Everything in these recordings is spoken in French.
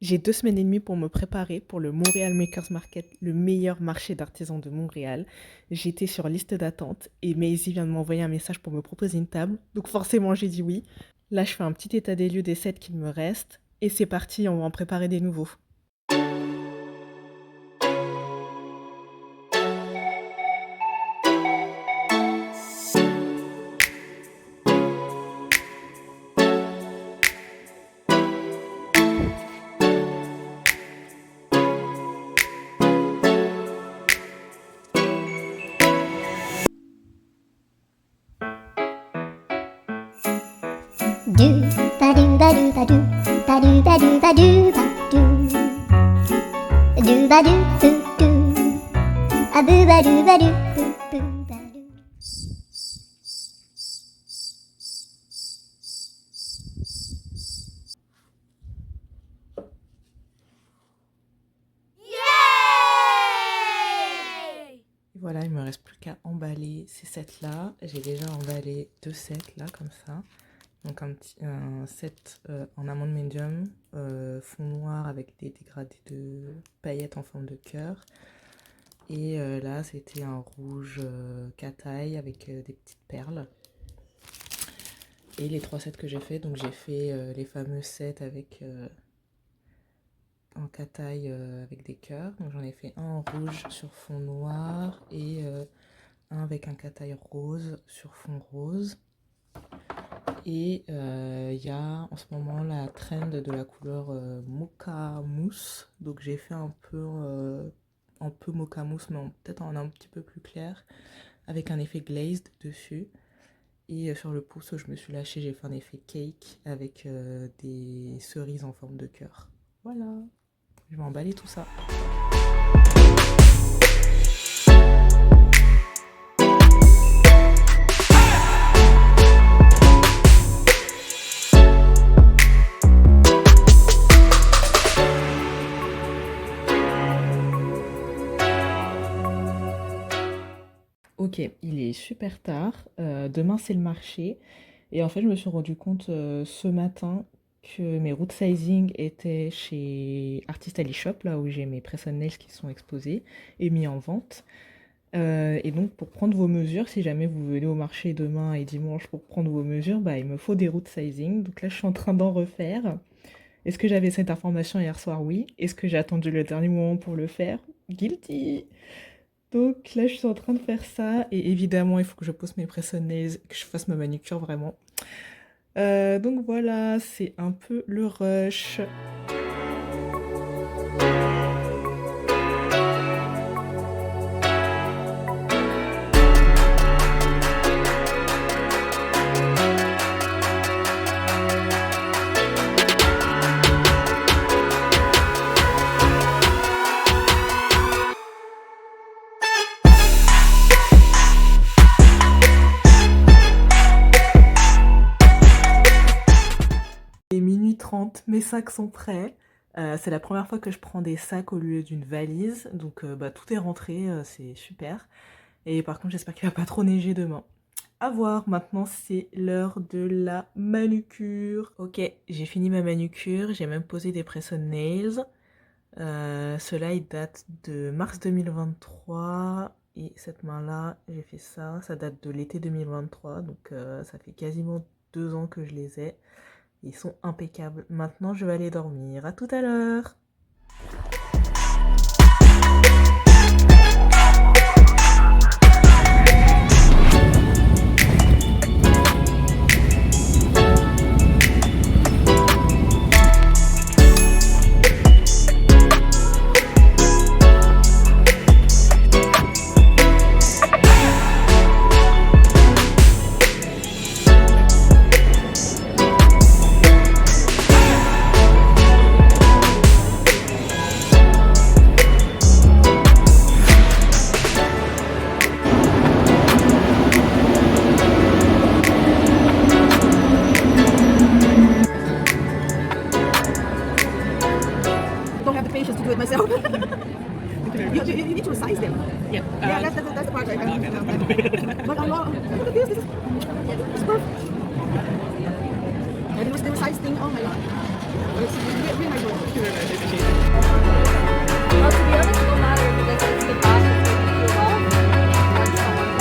J'ai 2 semaines et demie pour me préparer pour le Montréal Makers Market, le meilleur marché d'artisans de Montréal. J'étais sur liste d'attente et Maisie vient de m'envoyer un message pour me proposer une table. Donc forcément, j'ai dit oui. Là, je fais un petit état des lieux des sets qu'il me reste. Et c'est parti, on va en préparer des nouveaux. Do ba do ba do ba do ba do ba do ba do ba do ba do do a boo ba do ba do boo ba do. Voilà, il me reste plus qu'à emballer ces sets-là. J'ai déjà emballé 2 sets là, comme ça. Donc un set en amande médium, fond noir avec des dégradés de paillettes en forme de cœur. Et là, c'était un rouge cataille avec des petites perles. Et les 3 sets que j'ai fait, donc j'ai fait les fameux sets avec en cataille avec des cœurs. Donc j'en ai fait un en rouge sur fond noir et un avec un cataille rose sur fond rose. Et il y a en ce moment la trend de la couleur mocha mousse. Donc j'ai fait un peu mocha mousse, mais peut-être en un petit peu plus clair, avec un effet glazed dessus. Et sur le pouce, je me suis lâchée, j'ai fait un effet cake avec des cerises en forme de cœur. Voilà, je vais emballer tout ça. Ok, il est super tard. Demain, c'est le marché. Et en fait, je me suis rendu compte ce matin que mes root sizing étaient chez Artist Alley Shop, là où j'ai mes press on nails qui sont exposés et mis en vente. Et donc, pour prendre vos mesures, si jamais vous venez au marché demain et dimanche pour prendre vos mesures, bah, il me faut des root sizing. Donc là, je suis en train d'en refaire. Est-ce que j'avais cette information hier soir? Oui. Est-ce que j'ai attendu le dernier moment pour le faire? Guilty! Donc là, je suis en train de faire ça. Et évidemment, il faut que je pose mes press on nails, que je fasse ma manucure vraiment. Donc voilà, c'est un peu le rush. Il est minuit 30, mes sacs sont prêts. C'est la première fois que je prends des sacs au lieu d'une valise. Donc bah, tout est rentré, c'est super. Et par contre, j'espère qu'il va pas trop neiger demain. À voir, maintenant c'est l'heure de la manucure. Ok, j'ai fini ma manucure, j'ai même posé des press on nails. Ceux-là, ils datent de mars 2023. Et cette main-là, j'ai fait ça, ça date de l'été 2023. Donc ça fait quasiment 2 ans que je les ai. Ils sont impeccables. Maintenant, je vais aller dormir. À tout à l'heure! Don't have the patience to do it myself. you need to resize them. Yeah. Yeah, that's the part I can. But I'm not. Look at this. This is perfect. And it was the resize thing. Oh my god. Well, to be honest, it don't matter because it's the back of your love. Once someone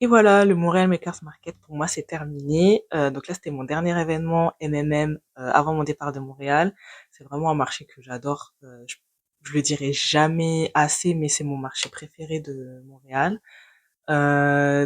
Et voilà, le Montréal Makers Market, pour moi, c'est terminé. Donc là, c'était mon dernier événement MMM avant mon départ de Montréal. C'est vraiment un marché que j'adore. Je le dirai jamais assez, mais c'est mon marché préféré de Montréal.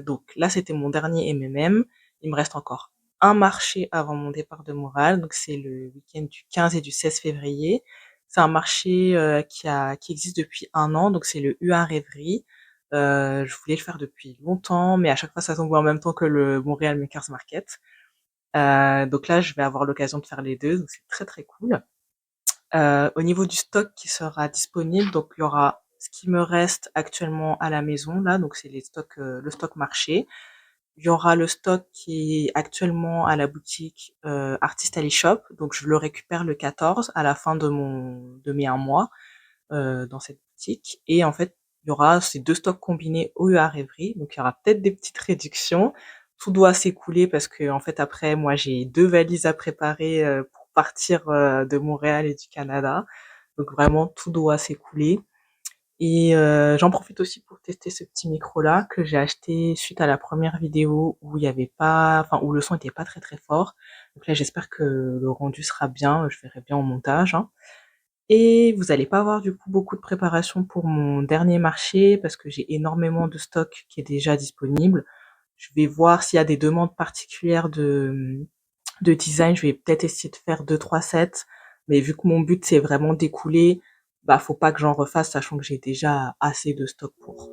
Donc là, c'était mon dernier MMM. Il me reste encore un marché avant mon départ de Montréal. Donc c'est le week-end du 15 et du 16 février. C'est un marché qui existe depuis 1 an. Donc c'est le UA Rêverie. Je voulais le faire depuis longtemps, mais à chaque fois ça tombe en même temps que le Montréal Makers Market. Donc là, je vais avoir l'occasion de faire les deux, donc c'est très très cool. Au niveau du stock qui sera disponible, donc il y aura ce qui me reste actuellement à la maison là, donc c'est les stocks, le stock marché. Il y aura le stock qui est actuellement à la boutique Artist Alley Shop, donc je le récupère le 14 à la fin de mes 1 mois dans cette boutique. Et en fait, il y aura ces 2 stocks combinés au UA Rêverie, donc il y aura peut-être des petites réductions. Tout doit s'écouler parce que en fait après moi j'ai 2 valises à préparer pour partir de Montréal et du Canada. Donc vraiment tout doit s'écouler. Et j'en profite aussi pour tester ce petit micro-là que j'ai acheté suite à la première vidéo où il y avait pas, enfin où le son était pas très très fort. Donc là j'espère que le rendu sera bien, je verrai bien au montage, hein. Et vous allez pas avoir du coup beaucoup de préparation pour mon dernier marché parce que j'ai énormément de stock qui est déjà disponible. Je vais voir s'il y a des demandes particulières de design. Je vais peut-être essayer de faire 2-3 sets. Mais vu que mon but c'est vraiment d'écouler, bah faut pas que j'en refasse sachant que j'ai déjà assez de stock pour.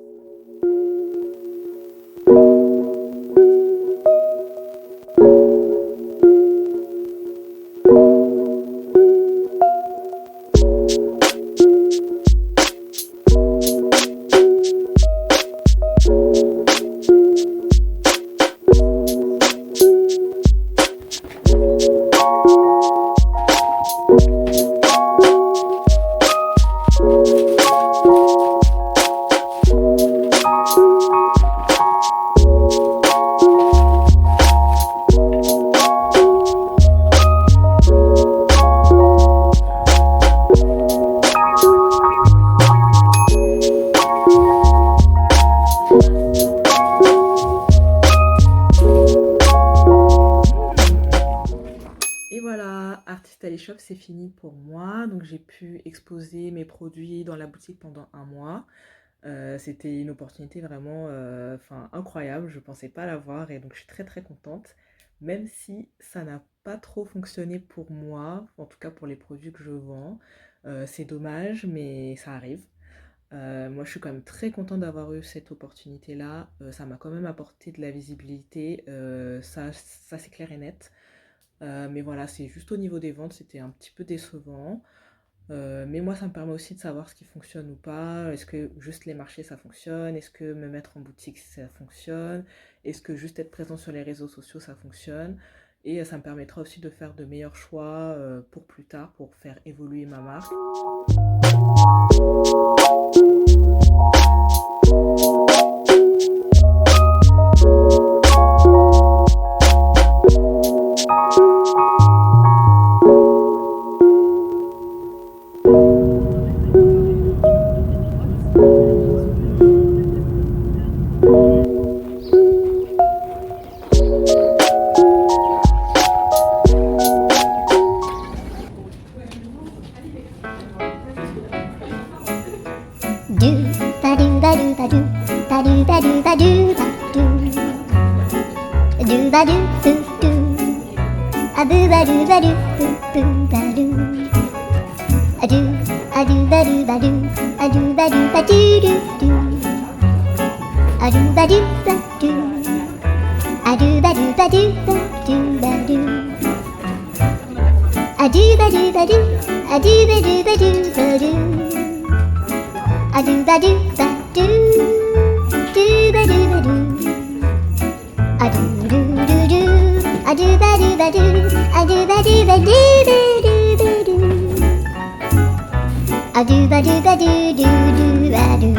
Et voilà, Artist Alley Shop, c'est fini pour moi. Donc j'ai pu exposer mes produits dans la boutique pendant 1 mois. C'était une opportunité vraiment incroyable. Je pensais pas l'avoir et donc je suis très très contente. Même si ça n'a pas trop fonctionné pour moi, en tout cas pour les produits que je vends. C'est dommage, mais ça arrive. Moi, je suis quand même très contente d'avoir eu cette opportunité-là. Ça m'a quand même apporté de la visibilité. Ça c'est clair et net. Mais voilà, c'est juste au niveau des ventes, c'était un petit peu décevant. Mais moi, ça me permet aussi de savoir ce qui fonctionne ou pas. Est-ce que juste les marchés, ça fonctionne? Est-ce que me mettre en boutique, ça fonctionne? Est-ce que juste être présent sur les réseaux sociaux, ça fonctionne? Et ça me permettra aussi de faire de meilleurs choix pour plus tard, pour faire évoluer ma marque. Do ba do ba do ba do ba do ba do ba do ba do do ba do boo do a boo ba do ba do boo boo ba do a do ba do ba do a do ba do ba do do do a do ba do ba do a do ba do ba do ba do ba do a do ba do ba do a do ba do ba do ba do a do ba do ba do do ba do ba do a do do do do a do ba do ba do a do ba do ba do ba do ba do a do ba do ba do do ba do.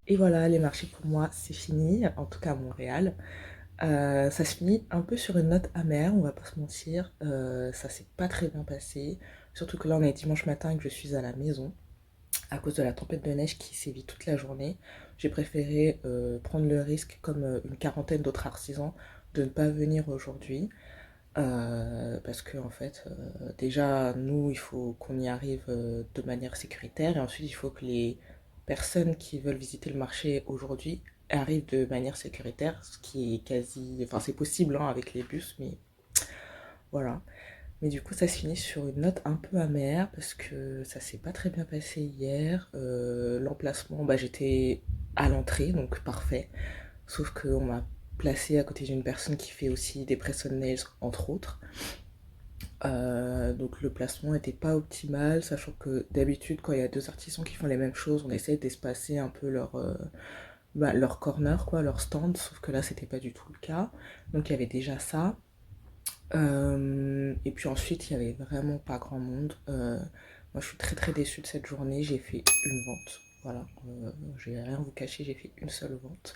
Et voilà, les marchés pour moi, c'est fini, en tout cas à Montréal. Ça se finit un peu sur une note amère, on va pas se mentir. Ça s'est pas très bien passé. Surtout que là, on est dimanche matin et que je suis à la maison à cause de la tempête de neige qui sévit toute la journée. J'ai préféré prendre le risque, comme une quarantaine d'autres artisans, de ne pas venir aujourd'hui. Parce que en fait, déjà, nous, il faut qu'on y arrive de manière sécuritaire et ensuite, il faut que les personnes qui veulent visiter le marché aujourd'hui arrivent de manière sécuritaire, ce qui est quasi... Enfin, c'est possible hein, avec les bus, mais voilà. Mais du coup, ça se finit sur une note un peu amère parce que ça s'est pas très bien passé hier. L'emplacement, bah, j'étais à l'entrée, donc parfait. Sauf qu'on m'a placé à côté d'une personne qui fait aussi des press on nails, entre autres. Donc le placement était pas optimal, sachant que d'habitude, quand il y a deux artisans qui font les mêmes choses, on essaie d'espacer un peu leur corner, quoi, leur stand, sauf que là, c'était pas du tout le cas. Donc il y avait déjà ça. Et puis ensuite, il y avait vraiment pas grand monde. Moi, je suis très très déçue de cette journée. J'ai fait une vente. Voilà, je vais rien vous cacher, j'ai fait une seule vente.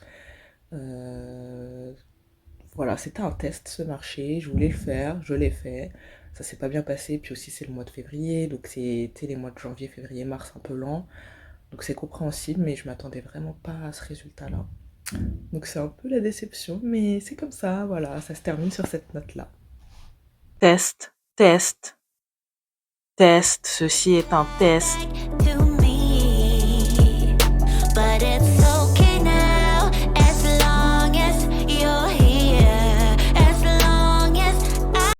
Voilà, c'était un test ce marché. Je voulais le faire, je l'ai fait. Ça s'est pas bien passé. Puis aussi, c'est le mois de février, donc c'était les mois de janvier, février, mars un peu lent. Donc c'est compréhensible, mais je m'attendais vraiment pas à ce résultat-là. Donc c'est un peu la déception, mais c'est comme ça, voilà, ça se termine sur cette note-là. Test, test, test, ceci est un test. To me, but it's